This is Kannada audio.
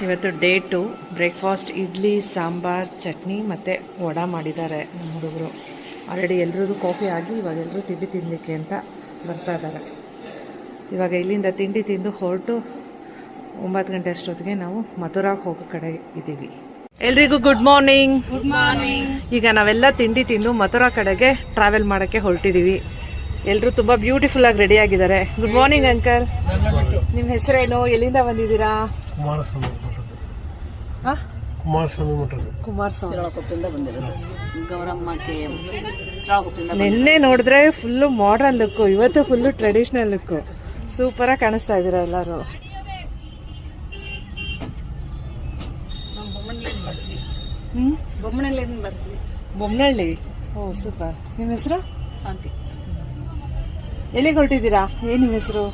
ಇವತ್ತು ಡೇ 2 ಬ್ರೇಕ್ಫಾಸ್ಟ್ ಇಡ್ಲಿ ಸಾಂಬಾರ್ ಚಟ್ನಿ ಮತ್ತು ವಡಾ ಮಾಡಿದ್ದಾರೆ ನಮ್ಮ ಹುಡುಗರು. ಆಲ್ರೆಡಿ ಎಲ್ರದ್ದು ಕಾಫಿ ಆಗಿ ಇವಾಗ ಎಲ್ಲರೂ ತಿಂಡಿ ತಿನ್ನಲಿಕ್ಕೆ ಅಂತ ಬರ್ತಾ ಇದ್ದಾರೆ. ಇವಾಗ ಇಲ್ಲಿಂದ ತಿಂಡಿ ತಿಂದು ಹೊರಟು 9 ಗಂಟೆ ಅಷ್ಟೊತ್ತಿಗೆ ನಾವು ಮಥುರಾಗೆ ಹೋಗೋ ಕಡೆ ಇದ್ದೀವಿ. ಎಲ್ರಿಗೂ ಗುಡ್ ಮಾರ್ನಿಂಗ್. Good morning. ಈಗ ನಾವೆಲ್ಲ ತಿಂಡಿ ತಿಂದು ಮಥುರಾ ಕಡೆಗೆ ಟ್ರಾವೆಲ್ ಮಾಡೋಕ್ಕೆ ಹೊರಟಿದ್ದೀವಿ. ಎಲ್ಲರೂ ತುಂಬ ಬ್ಯೂಟಿಫುಲ್ ಆಗಿ ರೆಡಿ ಆಗಿದ್ದಾರೆ. Good morning uncle. ನಿಮ್ಮ ಹೆಸರೇನು, ಎಲ್ಲಿಂದ ಬಂದಿದ್ದೀರಾ? ಕುಮಾರಸ್ವಾಮಿ. ನಿನ್ನೆ ನೋಡಿದ್ರೆ ಫುಲ್ಲು ಮಾಡರ್ನ್ ಲುಕ್ಕು, ಇವತ್ತು ಫುಲ್ಲು ಟ್ರೆಡಿಷನಲ್ ಲುಕ್ಕು. ಸೂಪರಾಗಿ ಕಾಣಿಸ್ತಾ ಇದ್ದೀರಾ ಎಲ್ಲರೂ. ಬೊಮ್ಮನಹಳ್ಳಿ. ಓ ಸೂಪರ್. ನಿಮ್ಮ ಹೆಸರು? ಶಾಂತಿ. ಎಲ್ಲಿಗೆ ಹೊರಟಿದ್ದೀರಾ? ಏನು ನಿಮ್ಮ ಹೆಸರು?